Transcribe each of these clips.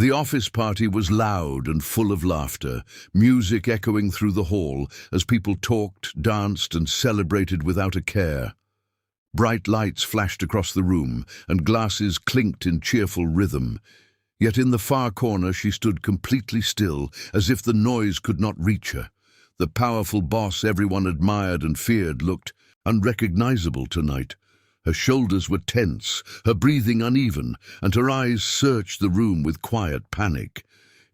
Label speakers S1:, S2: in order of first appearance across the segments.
S1: The office party was loud and full of laughter, music echoing through the hall as people talked, danced, and celebrated without a care. Bright lights flashed across the room, and glasses clinked in cheerful rhythm. Yet in the far corner she stood completely still, as if the noise could not reach her. The powerful boss everyone admired and feared looked unrecognizable tonight. Her shoulders were tense, her breathing uneven, and her eyes searched the room with quiet panic.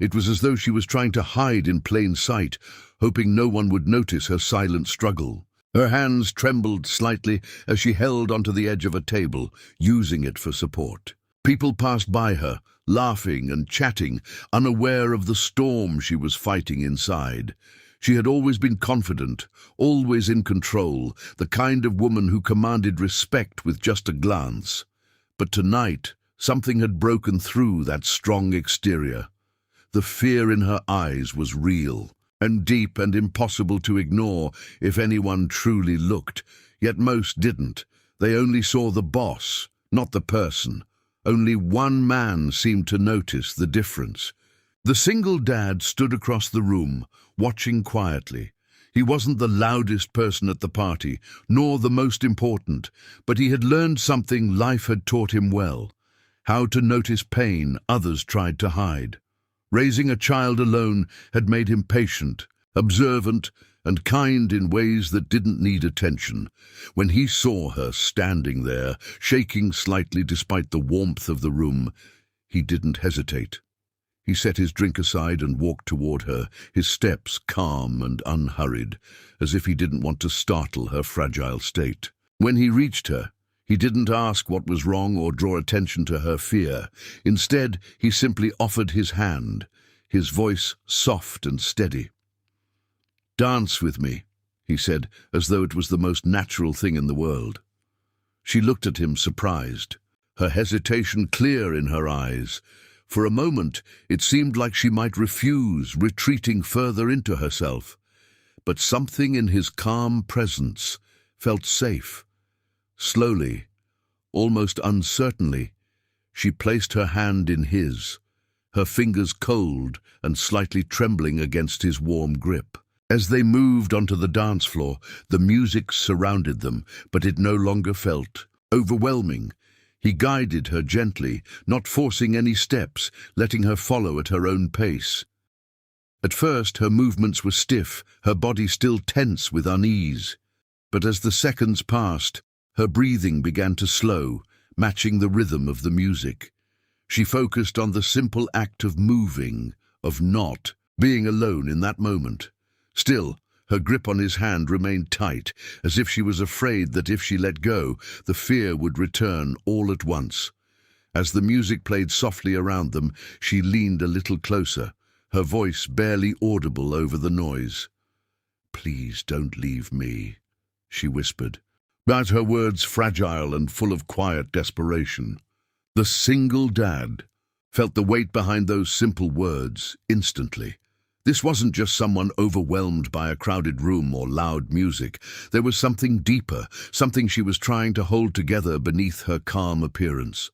S1: It was as though she was trying to hide in plain sight, hoping no one would notice her silent struggle. Her hands trembled slightly as she held onto the edge of a table, using it for support. People passed by her, laughing and chatting, unaware of the storm she was fighting inside. She had always been confident, always in control, the kind of woman who commanded respect with just a glance. But tonight, something had broken through that strong exterior. The fear in her eyes was real, and deep and impossible to ignore if anyone truly looked. Yet most didn't. They only saw the boss, not the person. Only one man seemed to notice the difference. The single dad stood across the room, watching quietly. He wasn't the loudest person at the party, nor the most important, but he had learned something life had taught him well: how to notice pain others tried to hide. Raising a child alone had made him patient, observant, and kind in ways that didn't need attention. When he saw her standing there, shaking slightly despite the warmth of the room, he didn't hesitate. He set his drink aside and walked toward her, his steps calm and unhurried, as if he didn't want to startle her fragile state. When he reached her, he didn't ask what was wrong or draw attention to her fear. Instead, he simply offered his hand, his voice soft and steady. "Dance with me," he said, as though it was the most natural thing in the world. She looked at him surprised, her hesitation clear in her eyes. For a moment, it seemed like she might refuse, retreating further into herself. But something in his calm presence felt safe. Slowly, almost uncertainly, she placed her hand in his, her fingers cold and slightly trembling against his warm grip. As they moved onto the dance floor, the music surrounded them, but it no longer felt overwhelming. He guided her gently, not forcing any steps, letting her follow at her own pace. At first, her movements were stiff, her body still tense with unease. But as the seconds passed, her breathing began to slow, matching the rhythm of the music. She focused on the simple act of moving, of not being alone in that moment. Still, her grip on his hand remained tight, as if she was afraid that if she let go, the fear would return all at once. As the music played softly around them, she leaned a little closer, her voice barely audible over the noise. "Please don't leave me," she whispered, but her words fragile and full of quiet desperation. The single dad felt the weight behind those simple words instantly. This wasn't just someone overwhelmed by a crowded room or loud music. There was something deeper, something she was trying to hold together beneath her calm appearance.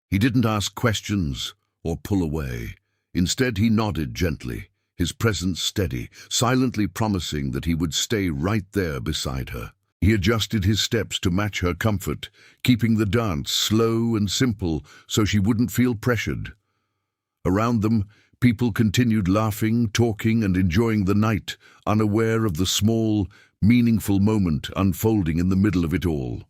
S1: He didn't ask questions or pull away. Instead, he nodded gently, his presence steady, silently promising that he would stay right there beside her. He adjusted his steps to match her comfort, keeping the dance slow and simple so she wouldn't feel pressured. Around them, people continued laughing, talking, and enjoying the night, unaware of the small, meaningful moment unfolding in the middle of it all.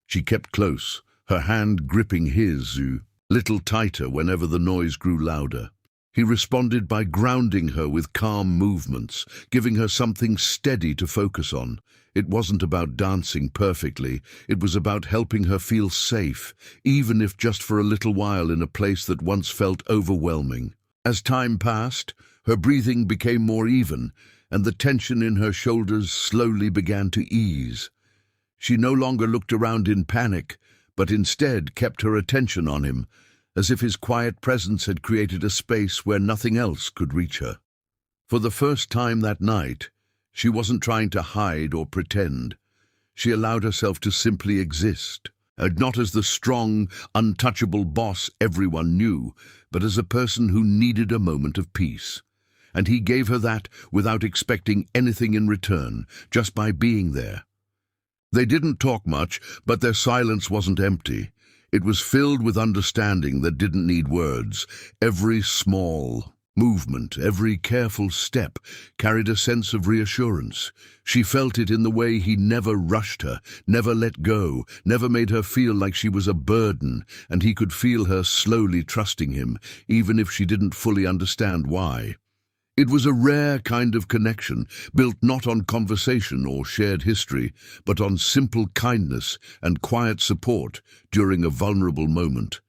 S1: She kept close, her hand gripping his, a little tighter whenever the noise grew louder. He responded by grounding her with calm movements, giving her something steady to focus on. It wasn't about dancing perfectly, it was about helping her feel safe, even if just for a little while in a place that once felt overwhelming. As time passed, her breathing became more even, and the tension in her shoulders slowly began to ease. She no longer looked around in panic, but instead kept her attention on him, as if his quiet presence had created a space where nothing else could reach her. For the first time that night, she wasn't trying to hide or pretend. She allowed herself to simply exist, Not as the strong, untouchable boss everyone knew, but as a person who needed a moment of peace. And he gave her that without expecting anything in return, just by being there. They didn't talk much, but their silence wasn't empty. It was filled with understanding that didn't need words. Every small movement, every careful step carried a sense of reassurance. She felt it in the way he never rushed her, never let go, never made her feel like she was a burden, and he could feel her slowly trusting him, even if she didn't fully understand why. It was a rare kind of connection, built not on conversation or shared history, but on simple kindness and quiet support during a vulnerable moment.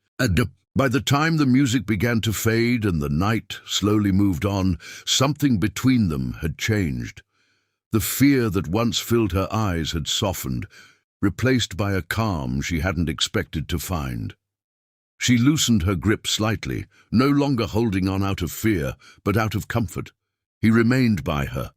S1: By the time the music began to fade and the night slowly moved on, something between them had changed. The fear that once filled her eyes had softened, replaced by a calm she hadn't expected to find. She loosened her grip slightly, no longer holding on out of fear, but out of comfort. He remained by her,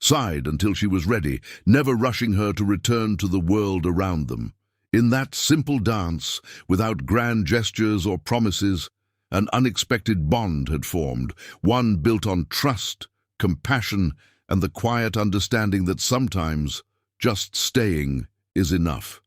S1: sighed until she was ready, never rushing her to return to the world around them. In that simple dance, without grand gestures or promises, an unexpected bond had formed, one built on trust, compassion, and the quiet understanding that sometimes just staying is enough.